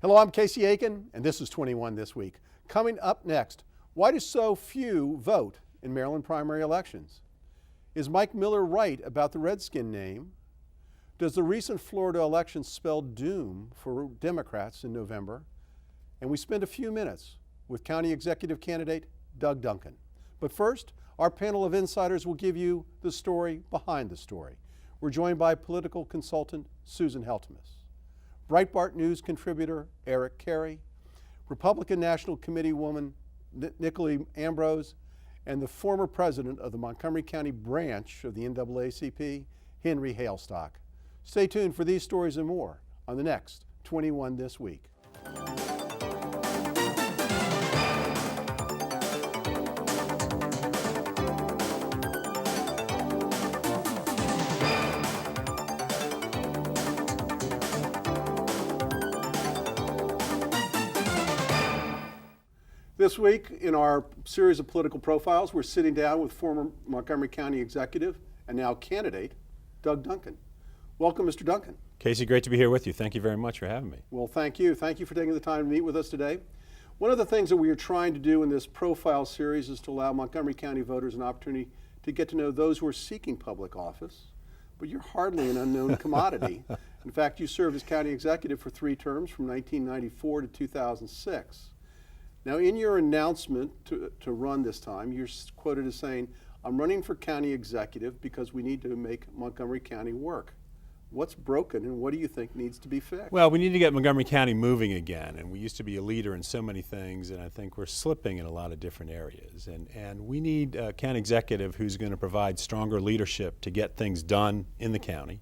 Hello, I'm Casey Aiken, and this is 21 This Week. Coming up next, why do so few vote in Maryland primary elections? Is Mike Miller right about the Redskin name? Does the recent Florida election spell doom for Democrats in November? And we spend a few minutes with County Executive candidate Doug Duncan. But first, our panel of insiders will give you the story behind the story. We're joined by political consultant Susan Heltemes, Breitbart News contributor Eric Cary, Republican National Committee woman Nicolee Ambrose, and the former president of the Montgomery County branch of the NAACP, Henry Hailstock. Stay tuned for these stories and more on the next 21 This Week. This week, in our series of political profiles, we're sitting down with former Montgomery County executive and now candidate, Doug Duncan. Welcome, Mr. Duncan. Casey, great to be here with you. Thank you very much for having me. Well, thank you. Thank you for taking the time to meet with us today. One of the things that we are trying to do in this profile series is to allow Montgomery County voters an opportunity to get to know those who are seeking public office, but you're hardly an unknown commodity. In fact, you served as county executive for 3 terms from 1994 to 2006. Now, in your announcement to run this time, you're quoted as saying, "I'm running for county executive because we need to make Montgomery County work." What's broken and what do you think needs to be fixed? Well, we need to get Montgomery County moving again, and we used to be a leader in so many things, and I think we're slipping in a lot of different areas. And we need a county executive who's going to provide stronger leadership to get things done in the county,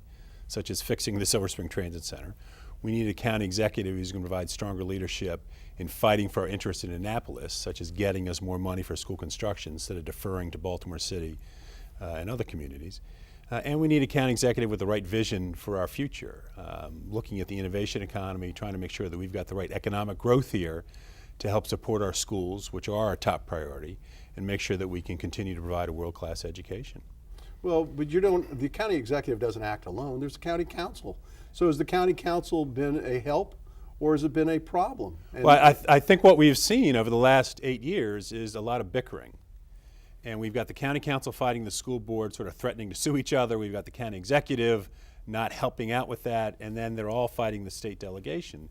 such as fixing the Silver Spring Transit Center. We need a county executive who's going to provide stronger leadership in fighting for our interests in Annapolis, such as getting us more money for school construction instead of deferring to Baltimore City and other communities. And we need a county executive with the right vision for our future, looking at the innovation economy, trying to make sure that we've got the right economic growth here to help support our schools, which are our top priority, and make sure that we can continue to provide a world-class education. Well, but the county executive doesn't act alone. There's a county council. So has the county council been a help or has it been a problem? Well, I think what we've seen over the last 8 years is a lot of bickering. And we've got the county council fighting the school board, sort of threatening to sue each other. We've got the county executive not helping out with that. And then they're all fighting the state delegation.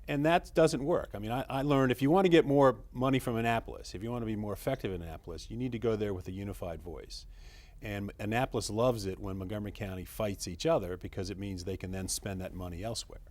And that doesn't work. I mean, I learned if you want to get more money from Annapolis, if you want to be more effective in Annapolis, you need to go there with a unified voice. And Annapolis loves it when Montgomery County fights each other because it means they can then spend that money elsewhere.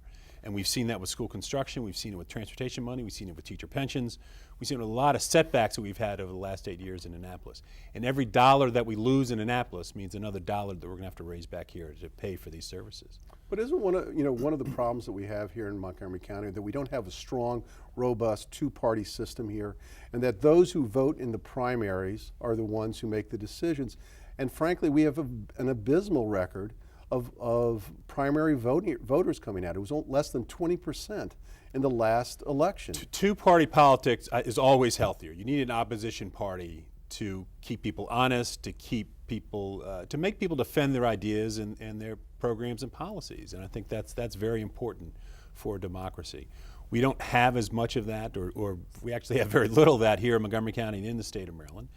And we've seen that with school construction, we've seen it with transportation money, we've seen it with teacher pensions, we've seen it with a lot of setbacks that we've had over the last 8 years in Annapolis. And every dollar that we lose in Annapolis means another dollar that we're going to have to raise back here to pay for these services. But isn't one of the problems that we have here in Montgomery County that we don't have a strong, robust two-party system here, and that those who vote in the primaries are the ones who make the decisions? And frankly, we have an abysmal record of primary voters coming out. It was less than 20% in the last election. Two-party politics is always healthier. You need an opposition party to keep people honest, to keep people, to make people defend their ideas and their programs and policies. And I think that's very important for democracy. We don't have as much of that, or we actually have very little of that here in Montgomery County and in the state of Maryland.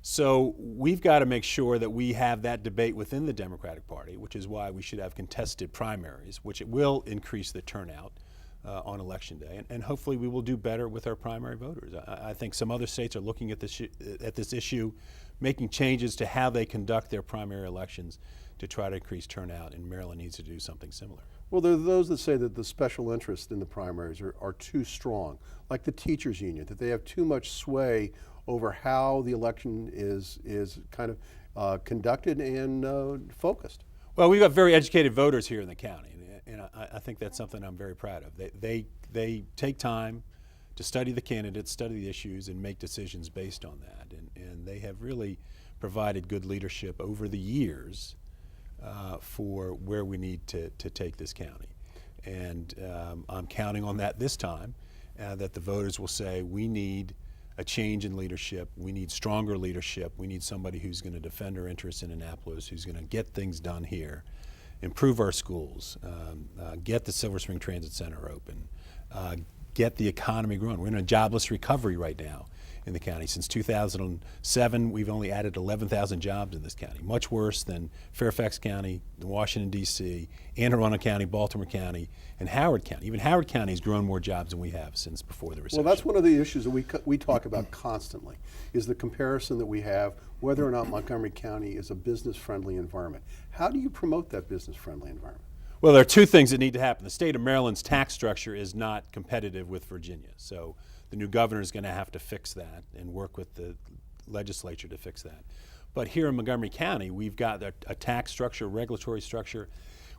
So we've got to make sure that we have that debate within the Democratic Party, which is why we should have contested primaries, which it will increase the turnout on Election Day. And hopefully we will do better with our primary voters. I think some other states are looking at this issue, making changes to how they conduct their primary elections to try to increase turnout, and Maryland needs to do something similar. Well, there are those that say that the special interests in the primaries are too strong, like the teachers union, that they have too much sway over how the election is kind of conducted and focused. Well, we've got very educated voters here in the county, and I think that's something I'm very proud of. They take time to study the candidates, study the issues, and make decisions based on that. And they have really provided good leadership over the years for where we need to take this county. And I'm counting on that this time, that the voters will say we need a change in leadership, we need stronger leadership, we need somebody who's going to defend our interests in Annapolis, who's going to get things done here, improve our schools, get the Silver Spring Transit Center open, get the economy growing. We're in a jobless recovery right now in the county. Since 2007, we've only added 11,000 jobs in this county, much worse than Fairfax County, Washington, D.C., Anne Arundel County, Baltimore County, and Howard County. Even Howard County has grown more jobs than we have since before the recession. Well, that's one of the issues that we talk about constantly, is the comparison that we have, whether or not Montgomery County is a business-friendly environment. How do you promote that business-friendly environment? Well, there are two things that need to happen. The state of Maryland's tax structure is not competitive with Virginia, so the new governor is going to have to fix that and work with the legislature to fix that. But here in Montgomery County, we've got a tax structure, regulatory structure.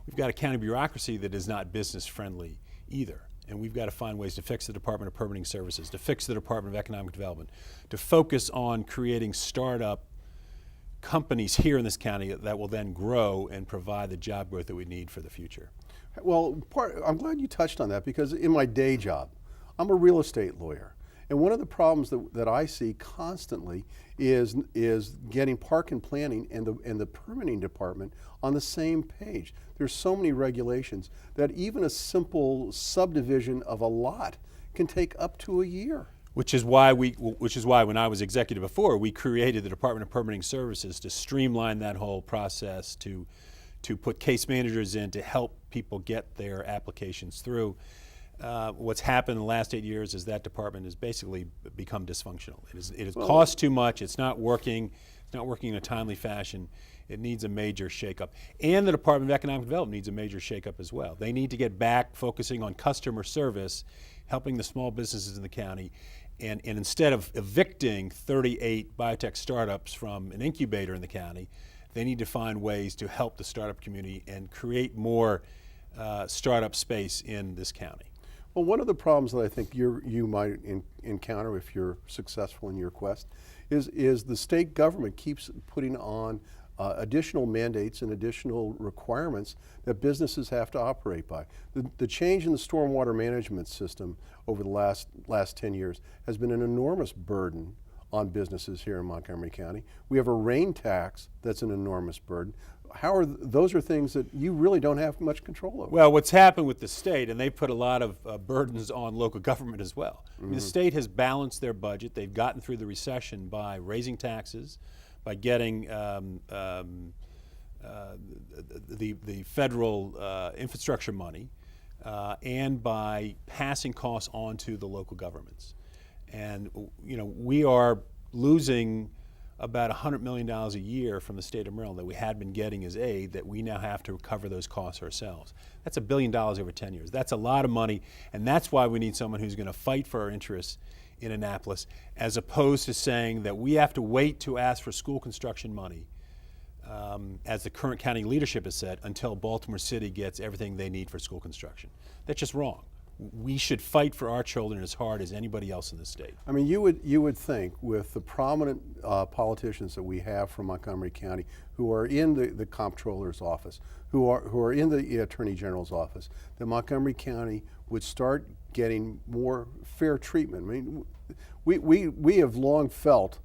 We've got a county bureaucracy that is not business-friendly either. And we've got to find ways to fix the Department of Permitting Services, to fix the Department of Economic Development, to focus on creating startup companies here in this county that will then grow and provide the job growth that we need for the future. Well, I'm glad you touched on that, because in my day job, I'm a real estate lawyer. And one of the problems that I see constantly is getting park and planning and the permitting department on the same page. There's so many regulations that even a simple subdivision of a lot can take up to a year. Which is why when I was executive before, we created the Department of Permitting Services to streamline that whole process, to put case managers in to help people get their applications through. What's happened in the last 8 years is that department has basically become dysfunctional. It has cost too much. It's not working. It's not working in a timely fashion. It needs a major shakeup. And the Department of Economic Development needs a major shakeup as well. They need to get back focusing on customer service, helping the small businesses in the county, and instead of evicting 38 biotech startups from an incubator in the county, they need to find ways to help the startup community and create more startup space in this county. Well, one of the problems that I think you might encounter if you're successful in your quest is the state government keeps putting on additional mandates and additional requirements that businesses have to operate by. The change in the stormwater management system over the last 10 years has been an enormous burden on businesses here in Montgomery County. We have a rain tax that's an enormous burden. Those are things that you really don't have much control over. Well, what's happened with the state, and they've put a lot of burdens on local government as well. Mm-hmm. The state has balanced their budget. They've gotten through the recession by raising taxes, by getting the federal infrastructure money, and by passing costs on to the local governments. And we are losing about $100 million a year from the state of Maryland that we had been getting as aid, that we now have to cover those costs ourselves. That's $1 billion over 10 years. That's a lot of money, and that's why we need someone who's going to fight for our interests in Annapolis, as opposed to saying that we have to wait to ask for school construction money, as the current county leadership has said, until Baltimore City gets everything they need for school construction. That's just wrong. We should fight for our children as hard as anybody else in the state. I mean, you would think with the prominent politicians that we have from Montgomery County who are in the comptroller's office, who are in the attorney general's office, that Montgomery County would start getting more fair treatment. I mean, we have long felt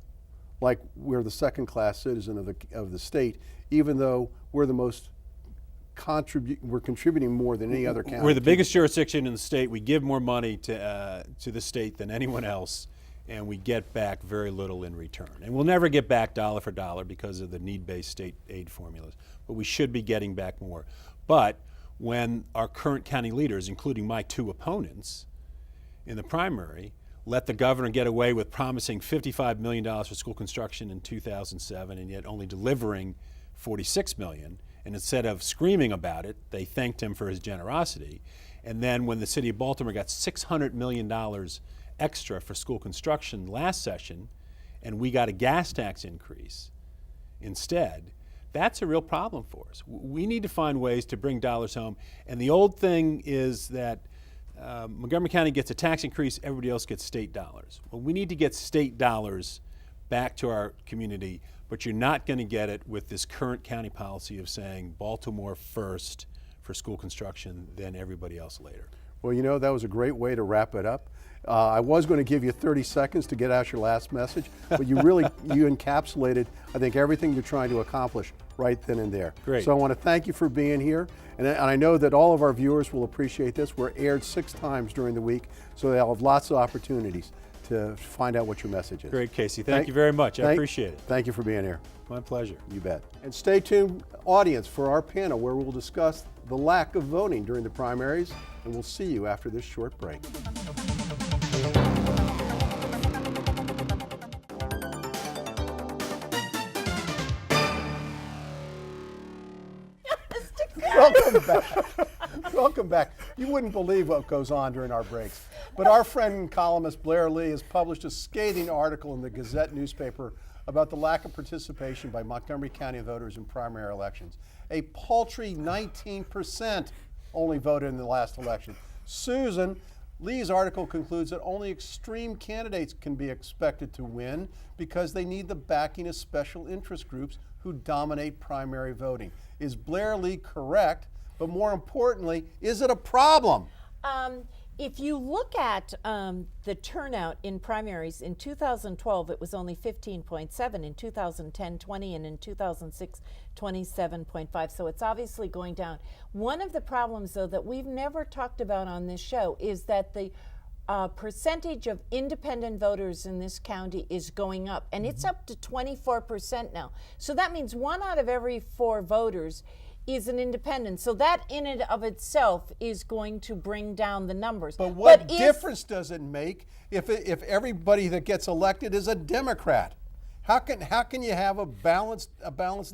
like we're the second-class citizen of the state, even though we're the most we're contributing more than any other county. We're the biggest jurisdiction in the state. We give more money to the state than anyone else, and we get back very little in return. And we'll never get back dollar for dollar because of the need-based state aid formulas, but we should be getting back more. But when our current county leaders, including my two opponents in the primary, let the governor get away with promising $55 million for school construction in 2007 and yet only delivering $46 million, and instead of screaming about it, they thanked him for his generosity. And then when the city of Baltimore got $600 million extra for school construction last session, and we got a gas tax increase instead, that's a real problem for us. We need to find ways to bring dollars home. And the old thing is that Montgomery County gets a tax increase, everybody else gets state dollars. Well, we need to get state dollars back to our community, but you're not going to get it with this current county policy of saying Baltimore first for school construction, then everybody else later. Well, that was a great way to wrap it up. I was going to give you 30 seconds to get out your last message, but you encapsulated, I think, everything you're trying to accomplish right then and there. Great. So I want to thank you for being here, and I know that all of our viewers will appreciate this. We're aired 6 times during the week, so they'll have lots of opportunities to find out what your message is. Great, Casey. Thank you very much. I appreciate it. Thank you for being here. My pleasure. You bet. And stay tuned, audience, for our panel where we'll discuss the lack of voting during the primaries, and we'll see you after this short break. Welcome back. Welcome back. You wouldn't believe what goes on during our breaks. But our friend and columnist Blair Lee has published a scathing article in the Gazette newspaper about the lack of participation by Montgomery County voters in primary elections. A paltry 19% only voted in the last election. Susan, Lee's article concludes that only extreme candidates can be expected to win because they need the backing of special interest groups who dominate primary voting. Is Blair Lee correct? But more importantly, is it a problem? If you look at the turnout in primaries, in 2012 it was only 15.7, in 2010 20, and in 2006 27.5, so it's obviously going down. One of the problems, though, that we've never talked about on this show is that the percentage of independent voters in this county is going up, and it's up to 24% now. So that means 1 out of every 4 voters is an independent. So that in and of itself is going to bring down the numbers. But what difference does it make if everybody that gets elected is a Democrat? How can you have a balanced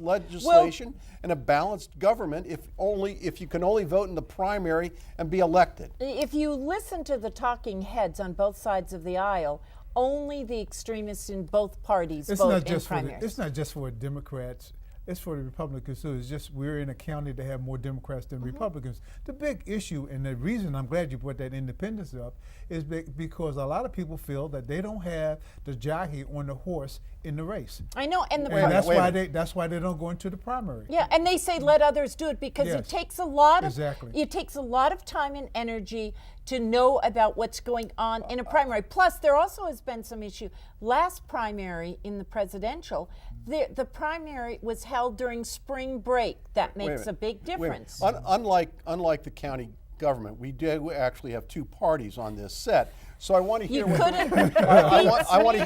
legislation and a balanced government if you can only vote in the primary and be elected? If you listen to the talking heads on both sides of the aisle, only the extremists in both parties vote in primaries. It's not just for Democrats. It's for the Republicans too. It's just we're in a county that have more Democrats than Republicans. The big issue, and the reason I'm glad you brought that independence up, is because a lot of people feel that they don't have the jockey on the horse in the race. I know, and that's why they don't go into the primary. Yeah, and they say let others do it because it takes a lot of it takes a lot of time and energy to know about what's going on in a primary. Plus, there also has been some issue. Last primary in the presidential, the primary was held during spring break. That makes a big difference. Unlike the county government, we do actually have 2 parties on this set. So I want to hear I want to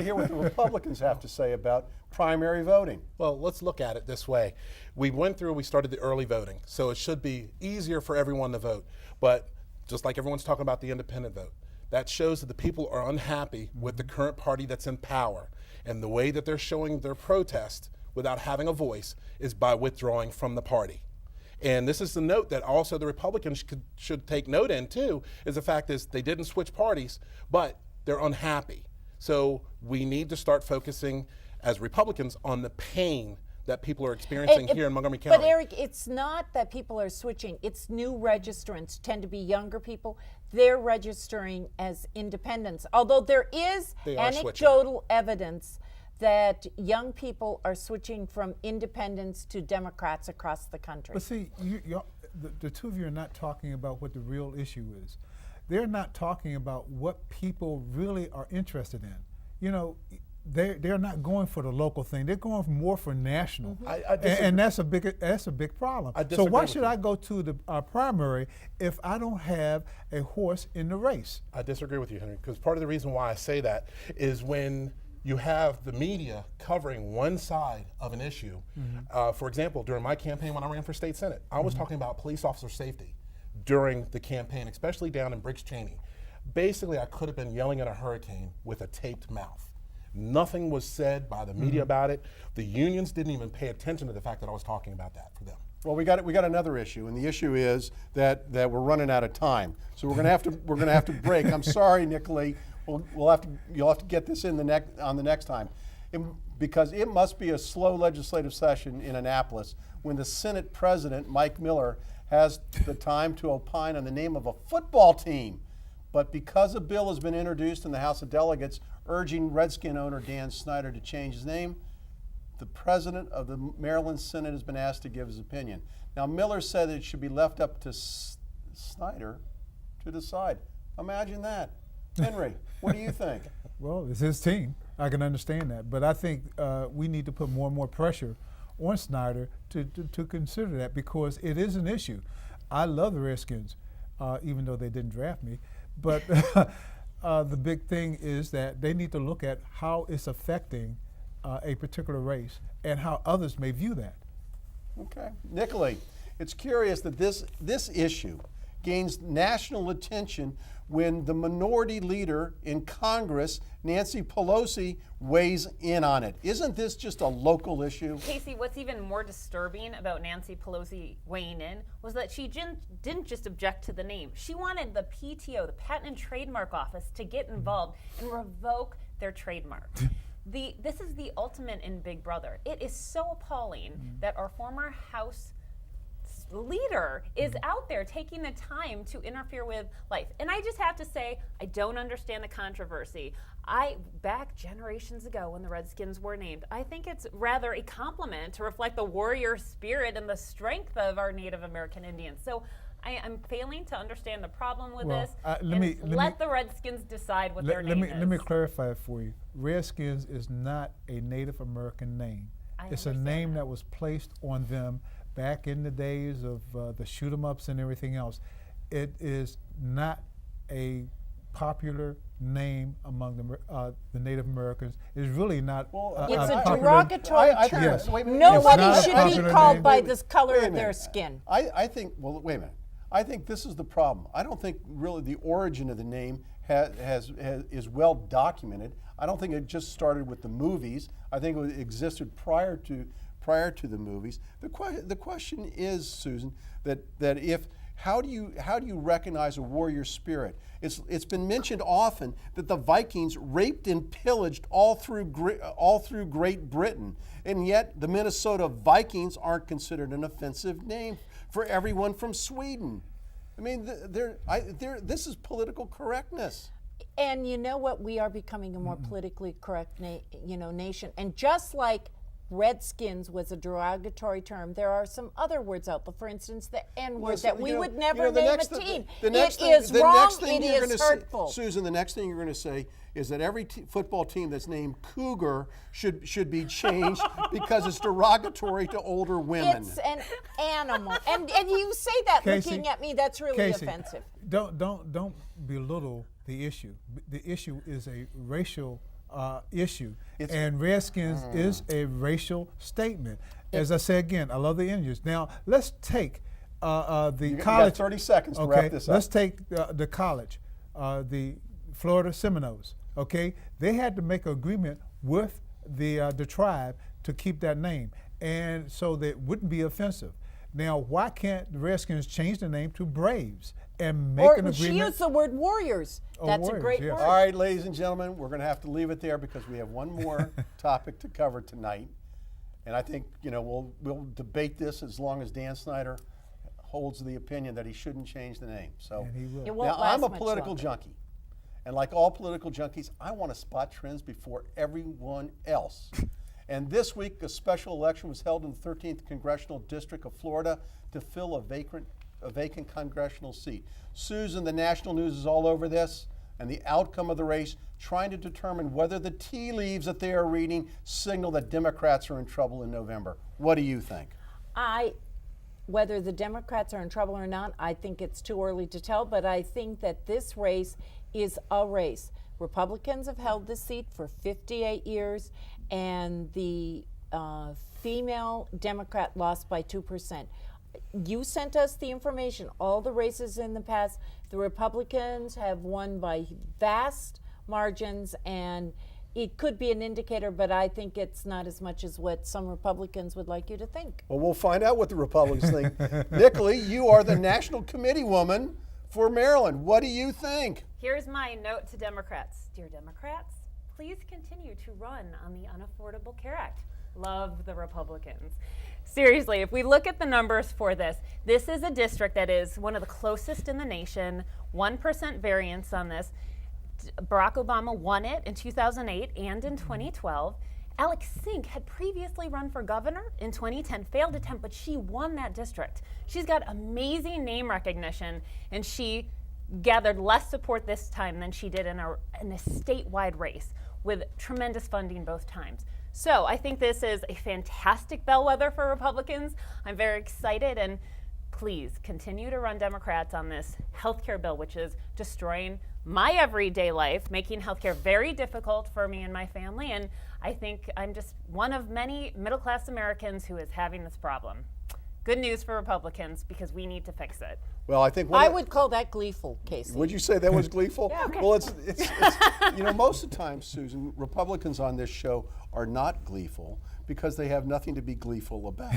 hear what the Republicans have to say about primary voting. Well, let's look at it this way. We started the early voting, so it should be easier for everyone to vote. But just like everyone's talking about the independent vote, that shows that the people are unhappy with the current party that's in power. And the way that they're showing their protest without having a voice is by withdrawing from the party. And this is the note that also the Republicans should take note in too, is the fact is they didn't switch parties, but they're unhappy. So we need to start focusing as Republicans on the pain that people are experiencing here in Montgomery County. But Eric, it's not that people are switching. It's new registrants tend to be younger people. They're registering as independents. Although there is anecdotal evidence that young people are switching from independents to Democrats across the country. But see, the 2 of you are not talking about what the real issue is. They're not talking about what people really are interested in. You know, they're not going for the local thing. They're going more for national, and that's a big problem. So why should I go to the primary if I don't have a horse in the race? I disagree with you, Henry, because part of the reason why I say that is when you have the media covering one side of an issue. For example, during my campaign when I ran for state senate, I was talking about police officer safety during the campaign, especially down in Briggs Cheney. Basically, I could have been yelling at a hurricane with a taped mouth. Nothing was said by the media about it. The unions didn't even pay attention to the fact that I was talking about that for them. Well, we got another issue, and the issue is that we're running out of time. So we're gonna have to break. I'm sorry, Nicolee. You'll have to get this in on the next time, because it must be a slow legislative session in Annapolis when the Senate President Mike Miller has the time to opine on the name of a football team. But because a bill has been introduced in the House of Delegates urging Redskin owner Dan Snyder to change his name, the president of the Maryland Senate has been asked to give his opinion. Now, Miller said it should be left up to Snyder to decide. Imagine that. Henry, what do you think? Well, it's his team. I can understand that. But I think we need to put more and more pressure on Snyder to consider that, because it is an issue. I love the Redskins, even though they didn't draft me. But the big thing is that they need to look at how it's affecting a particular race and how others may view that. Okay. Nicolee, it's curious that this issue gains national attention when the minority leader in Congress, Nancy Pelosi, weighs in on it. Isn't this just a local issue? Casey, what's even more disturbing about Nancy Pelosi weighing in was that she didn't just object to the name. She wanted the PTO, the Patent and Trademark Office, to get involved and revoke their trademark. This is the ultimate in Big Brother. It is so appalling that our former House leader is out there taking the time to interfere with life. And I just have to say, I don't understand the controversy. Back generations ago when the Redskins were named, I think it's rather a compliment to reflect the warrior spirit and the strength of our Native American Indians. So I am failing to understand the problem with this. Let the Redskins decide what their name is. Let me clarify it for you. Redskins is not a Native American name. It's a name that was placed on them back in the days of the shoot 'em ups and everything else. It is not a popular name among the Native Americans. It's really not. It's a derogatory term. Yes. Nobody should be called by the color of their skin. I think, well, wait a minute. I think this is the problem. I don't think really the origin of the name is well documented. I don't think it just started with the movies. I think it existed prior to the movies. The question is, Susan, how do you recognize a warrior spirit? It's been mentioned often that the Vikings raped and pillaged all through Great Britain, and yet the Minnesota Vikings aren't considered an offensive name for everyone from Sweden. I mean, this is political correctness. And you know what? We are becoming a more politically correct nation. And just like Redskins was a derogatory term, there are some other words out there. For instance, the N-word that we would never name a team. It is wrong, it is hurtful. Susan, the next thing you're going to say is that every football team that's named Cougar should be changed because it's derogatory to older women. It's an animal. And you say that Casey, looking at me, that's really offensive. Don't belittle the issue. The issue is a racial issue, and Redskins is a racial statement. As I say again, I love the Indians. Now let's take the you college. Got 30 seconds to wrap this up. Let's take the college, the Florida Seminoles. Okay, they had to make an agreement with the tribe to keep that name, and so that it wouldn't be offensive. Now, why can't the Redskins change the name to Braves and make an agreement? She used the word warriors. That's warriors, a great yes. word. All right, ladies and gentlemen, we're going to have to leave it there because we have one more topic to cover tonight. And I think, we'll debate this as long as Dan Snyder holds the opinion that he shouldn't change the name. So And he will. It won't now last I'm a much political longer. junkie. And like all political junkies, I want to spot trends before everyone else. And this week, a special election was held in the 13th Congressional District of Florida to fill a vacant congressional seat. Susan, the national news is all over this, and the outcome of the race, trying to determine whether the tea leaves that they are reading signal that Democrats are in trouble in November. What do you think? Whether the Democrats are in trouble or not, I think it's too early to tell, but I think that this race is a race. Republicans have held this seat for 58 years, and the female Democrat lost by 2%. You sent us the information. All the races in the past, the Republicans have won by vast margins, and it could be an indicator, but I think it's not as much as what some Republicans would like you to think. Well, we'll find out what the Republicans think. Nicolee, you are the national committee woman for Maryland. What do you think? Here's my note to Democrats. Dear Democrats, please continue to run on the Unaffordable Care Act. Love the Republicans. Seriously, if we look at the numbers for this is a district that is one of the closest in the nation, 1% variance on this. Barack Obama won it in 2008 and in 2012. Alex Sink had previously run for governor in 2010, failed attempt, but she won that district. She's got amazing name recognition, and she gathered less support this time than she did in a statewide race with tremendous funding both times. So I think this is a fantastic bellwether for Republicans. I'm very excited, and please continue to run Democrats on this healthcare bill, which is destroying my everyday life, making healthcare very difficult for me and my family. And I think I'm just one of many middle-class Americans who is having this problem. Good news for Republicans, because we need to fix it. Well, I think I would call that gleeful, Casey. Would you say that was gleeful? Yeah, okay. Well, it's most of the time, Susan, Republicans on this show are not gleeful because they have nothing to be gleeful about.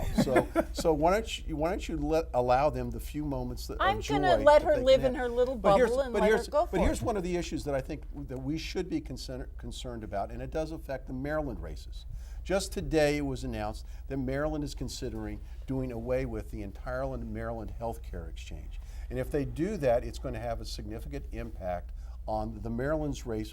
So why don't you allow them the few moments that I'm of joy going to let that her they live can in have. her little But bubble and let her go for But here's it. one of the issues that I think that we should be concerned about, and it does affect the Maryland races. Just today it was announced that Maryland is considering doing away with the entire Maryland healthcare exchange. And if they do that, it's going to have a significant impact on the Maryland's race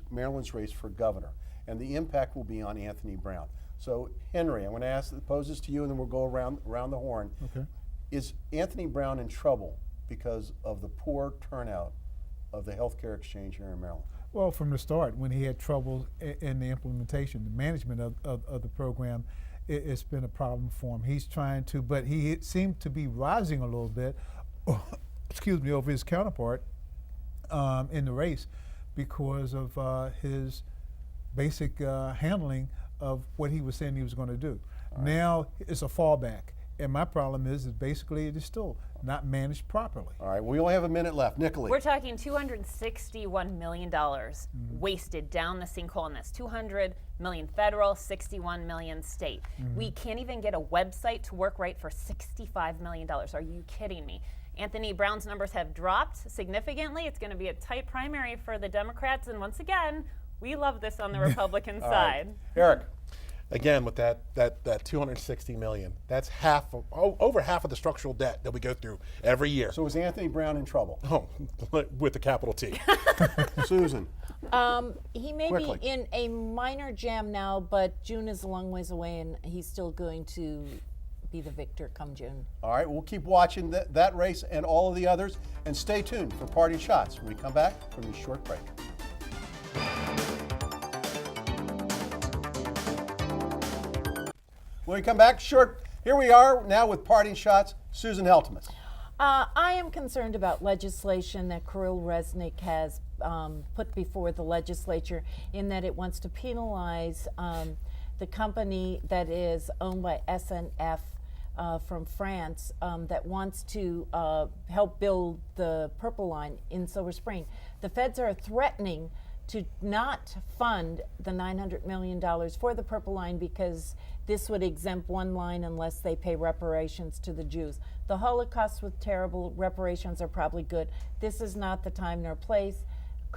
for governor. And the impact will be on Anthony Brown. So Henry, I'm going to pose this to you, and then we'll go around the horn. Okay. Is Anthony Brown in trouble because of the poor turnout of the healthcare exchange here in Maryland? Well, from the start, when he had trouble in the implementation, the management of the program, it's been a problem for him. He's trying to, but he seemed to be rising a little bit, excuse me, over his counterpart in the race because of his basic handling of what he was saying he was going to do. Right. Now it's a fallback. And my problem is basically it is still not managed properly. All right, we only have a minute left. Nicolee. We're talking $261 million wasted down the sinkhole in this. $200 million federal, $61 million state. We can't even get a website to work right for $65 million. Are you kidding me? Anthony Brown's numbers have dropped significantly. It's going to be a tight primary for the Democrats. And once again, we love this on the Republican side. Right. Eric. Again, with that $260 million, that's over half of the structural debt that we go through every year. So is Anthony Brown in trouble? Oh, with a capital T. Susan. He may Quickly. be in a minor jam now, but June is a long ways away, and he's still going to be the victor come June. All right, we'll keep watching that race and all of the others, and stay tuned for Party Shots when we come back from this short break. When we come back, here we are now with Parting Shots. Susan Heltemes. I am concerned about legislation that Kirill Resnick has put before the legislature in that it wants to penalize the company that is owned by SNF from France that wants to help build the Purple Line in Silver Spring. The feds are threatening to not fund the $900 million for the Purple Line because this would exempt one line unless they pay reparations to the Jews. The Holocaust was terrible. Reparations are probably good. This is not the time nor place.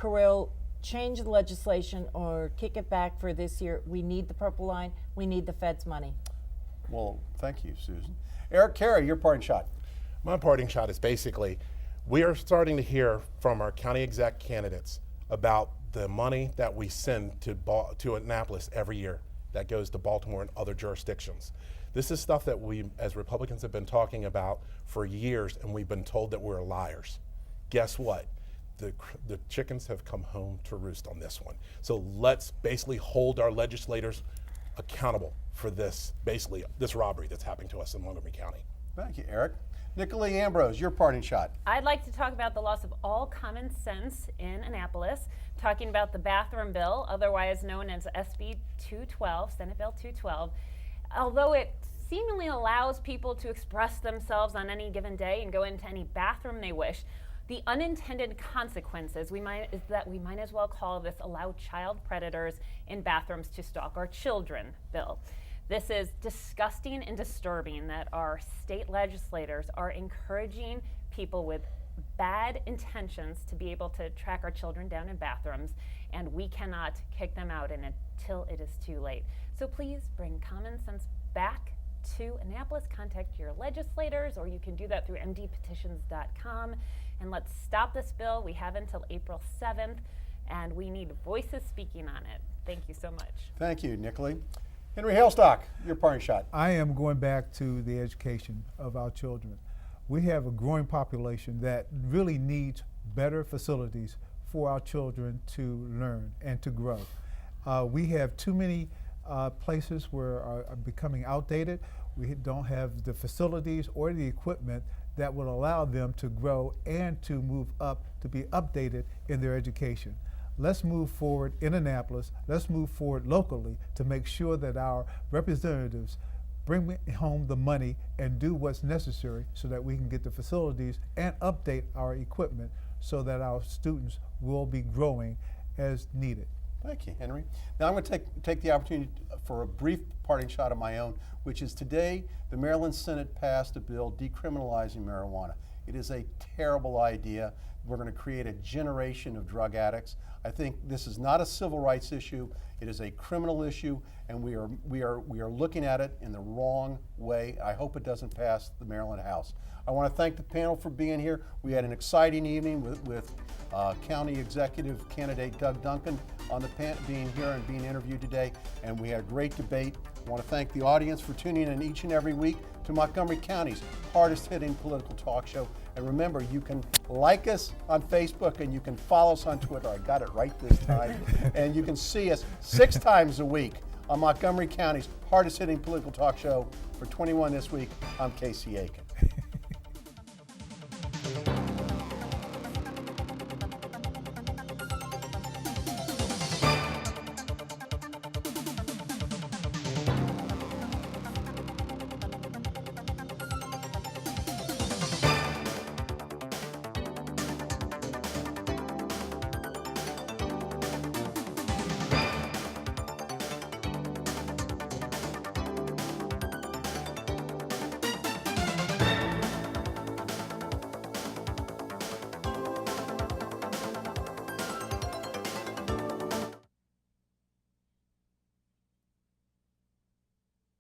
Kirill, change the legislation or kick it back for this year. We need the Purple Line. We need the feds' money. Well, thank you, Susan. Eric Cary, your parting shot. My parting shot is basically, we are starting to hear from our county exec candidates about the money that we send to Annapolis every year that goes to Baltimore and other jurisdictions. This is stuff that we, as Republicans, have been talking about for years, and we've been told that we're liars. Guess what? The chickens have come home to roost on this one. So let's basically hold our legislators accountable for this robbery that's happening to us in Montgomery County. Thank you, Eric. Nicolee, Ambrose, your parting shot. I'd like to talk about the loss of all common sense in Annapolis, talking about the bathroom bill, otherwise known as SB 212, Senate Bill 212. Although it seemingly allows people to express themselves on any given day and go into any bathroom they wish, the unintended consequences is that we might as well call this allow child predators in bathrooms to stalk our children bill. This is disgusting and disturbing that our state legislators are encouraging people with bad intentions to be able to track our children down in bathrooms, and we cannot kick them out until it is too late. So please bring common sense back to Annapolis. Contact your legislators, or you can do that through mdpetitions.com. And let's stop this bill. We have until April 7th, and we need voices speaking on it. Thank you so much. Thank you, Nicolee. Henry Hailstock, your parting shot. I am going back to the education of our children. We have a growing population that really needs better facilities for our children to learn and to grow. We have too many places are becoming outdated. We don't have the facilities or the equipment that will allow them to grow and to move up, to be updated in their education. Let's move forward in Annapolis. Let's move forward locally to make sure that our representatives bring home the money and do what's necessary so that we can get the facilities and update our equipment so that our students will be growing as needed. Thank you, Henry. Now I'm going to take the opportunity for a brief parting shot of my own, which is today the Maryland Senate passed a bill decriminalizing marijuana. It is a terrible idea. We're going to create a generation of drug addicts. I think this is not a civil rights issue. It is a criminal issue, and we are looking at it in the wrong way. I hope it doesn't pass the Maryland House. I want to thank the panel for being here. We had an exciting evening with County Executive candidate Doug Duncan on the being here and being interviewed today, and we had a great debate. I want to thank the audience for tuning in each and every week to Montgomery County's hardest-hitting political talk show. And remember, you can like us on Facebook and you can follow us on Twitter. I got it right this time. And you can see us 6 times a week on Montgomery County's hardest-hitting political talk show. For 21 this week, I'm Casey Aiken.